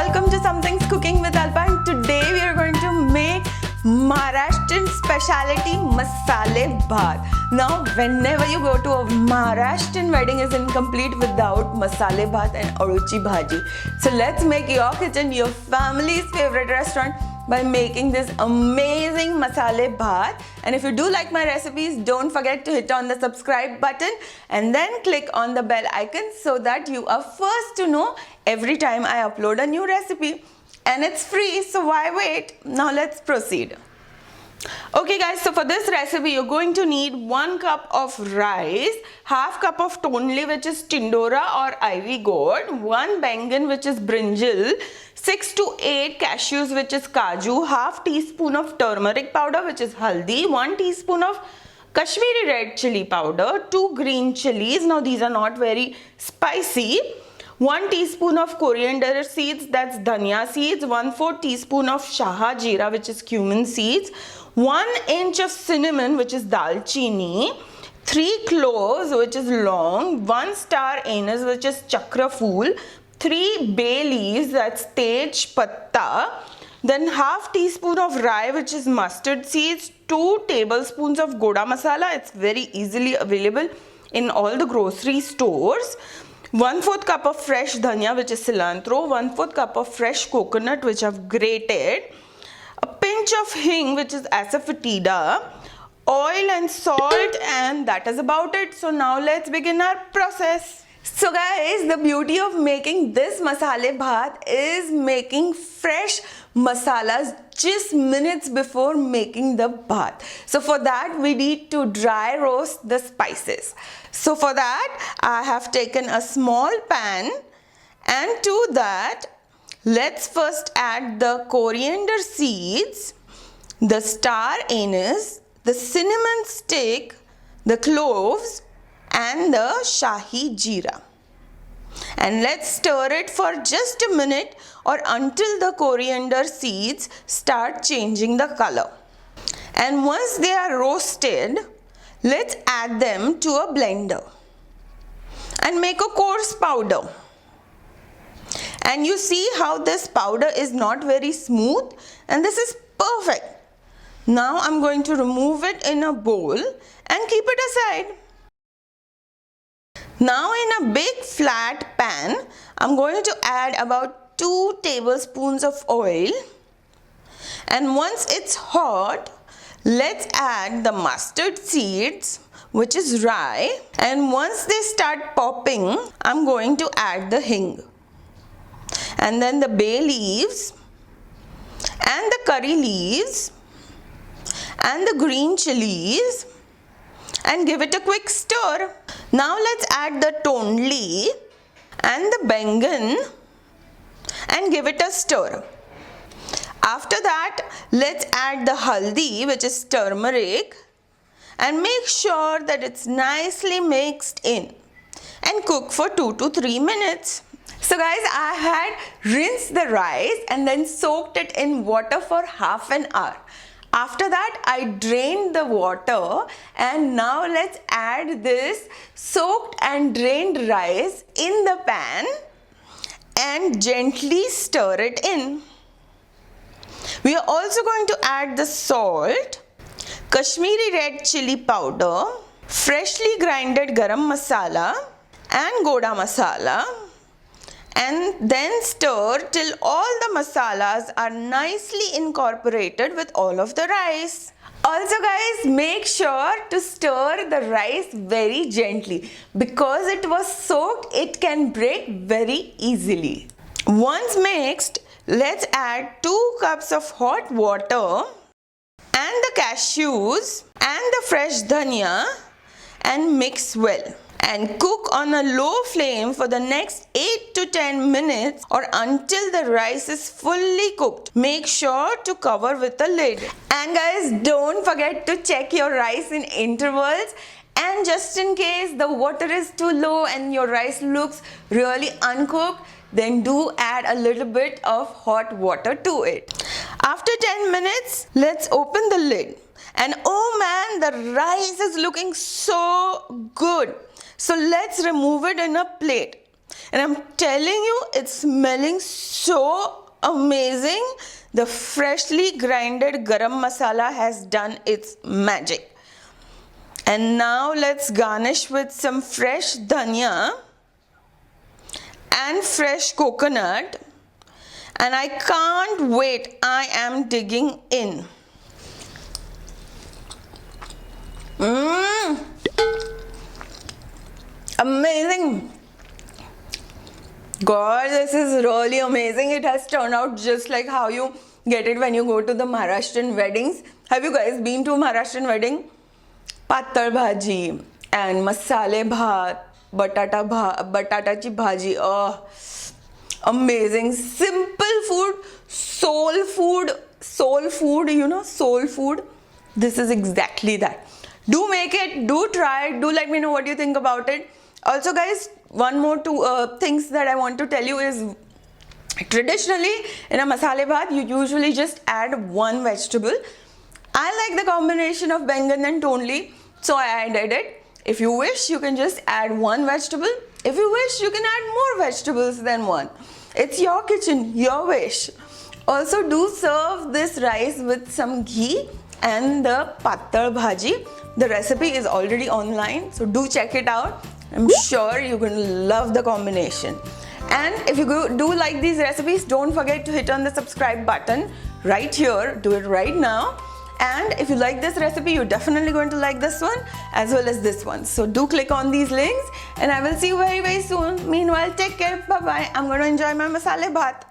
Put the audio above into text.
welcome to Something's Cooking with Alpa, and today we are going to make Maharashtrian speciality Masale Bhat. Now whenever you go to a Maharashtrian wedding is incomplete without Masale Bhat and Aruchi Bhaji. So let's make your kitchen your family's favorite restaurant by making this amazing Masale Bhat. And if you do like my recipes, don't forget to hit on the subscribe button and then click on the bell icon so that you are first to know every time I upload a new recipe. And it's free, so why wait? Now let's proceed. Okay guys, so for this recipe you're going to need 1 cup of rice, half cup of tonli which is tindora or ivy gourd, 1 bangan which is brinjal, 6 to 8 cashews which is kaju, half teaspoon of turmeric powder which is haldi, 1 teaspoon of Kashmiri red chili powder, 2 green chilies, now these are not very spicy, 1 teaspoon of coriander seeds, that's dhania seeds, 1/4 teaspoon of shaha jeera which is cumin seeds, 1 inch of cinnamon which is dalchini, 3 cloves which is long, 1 star anise which is chakra phool, 3 bay leaves that's tej patta, then half teaspoon of rye which is mustard seeds, 2 tablespoons of goda masala, it's very easily available in all the grocery stores, 1/4 cup of fresh dhania which is cilantro, 1/4 cup of fresh coconut which I've grated, a pinch of hing which is asafoetida, oil and salt, and that is about it. So now let's begin our process. So guys, the beauty of making this Masale Bhat is making fresh masalas just minutes before making the bhat. So for that we need to dry roast the spices. So for that I have taken a small pan, and to that let's first add the coriander seeds, the star anise, the cinnamon stick, the cloves and the shahi jeera. And let's stir it for just a minute or until the coriander seeds start changing the color. And once they are roasted, let's add them to a blender and make a coarse powder. And you see how this powder is not very smooth, and this is perfect. Now I'm going to remove it in a bowl and keep it aside. Now in a big flat pan, I'm going to add about 2 tablespoons of oil, and once it's hot, let's add the mustard seeds which is rye, and once they start popping, I'm going to add the hing, and then the bay leaves and the curry leaves and the green chilies, and give it a quick stir. Now let's add the tonli and the bangan and give it a stir. After that, let's add the haldi which is turmeric, and make sure that it's nicely mixed in and cook for 2 to 3 minutes. So guys, I had rinsed the rice and then soaked it in water for half an hour. After that, I drained the water, and now let's add this soaked and drained rice in the pan and gently stir it in. We are also going to add the salt, Kashmiri red chili powder, freshly grinded garam masala and goda masala, and then stir till all the masalas are nicely incorporated with all of the rice. Also guys, make sure to stir the rice very gently because it was soaked, it can break very easily. Once mixed, let's add 2 cups of hot water and the cashews and the fresh dhania and mix well. And cook on a low flame for the next 8 to 10 minutes or until the rice is fully cooked. Make sure to cover with a lid. And guys, don't forget to check your rice in intervals, and just in case the water is too low and your rice looks really uncooked, then do add a little bit of hot water to it. After 10 minutes, let's open the lid. And oh man, the rice is looking so good. So let's remove it in a plate. And I'm telling you, it's smelling so so amazing. The freshly grinded garam masala has done its magic. And now let's garnish with some fresh dhania and fresh coconut. And I can't wait. I am digging in. Amazing. God, this is really amazing. It has turned out just like how you get it when you go to the Maharashtrian weddings. Have you guys been to a Maharashtrian wedding? Patal bhaji and masale bhat, batatachi bhaji. Oh, amazing. Simple food, soul food, soul food. This is exactly that. Do make it, do try it, do let me know what you think about it. Also guys, one more two things that I want to tell you is, traditionally in a masale bhat you usually just add one vegetable. I like the combination of bengan and tondli, so I added it. If you wish, you can just add one vegetable. If you wish, you can add more vegetables than one. It's your kitchen, your wish. Also do serve this rice with some ghee and the patal bhaji. The recipe is already online, so do check it out. I'm sure you're going to love the combination. And if you do like these recipes, don't forget to hit on the subscribe button right here. Do it right now. And if you like this recipe, you're definitely going to like this one as well as this one. So do click on these links and I will see you very, very soon. Meanwhile, take care. Bye-bye. I'm going to enjoy my masale bhat.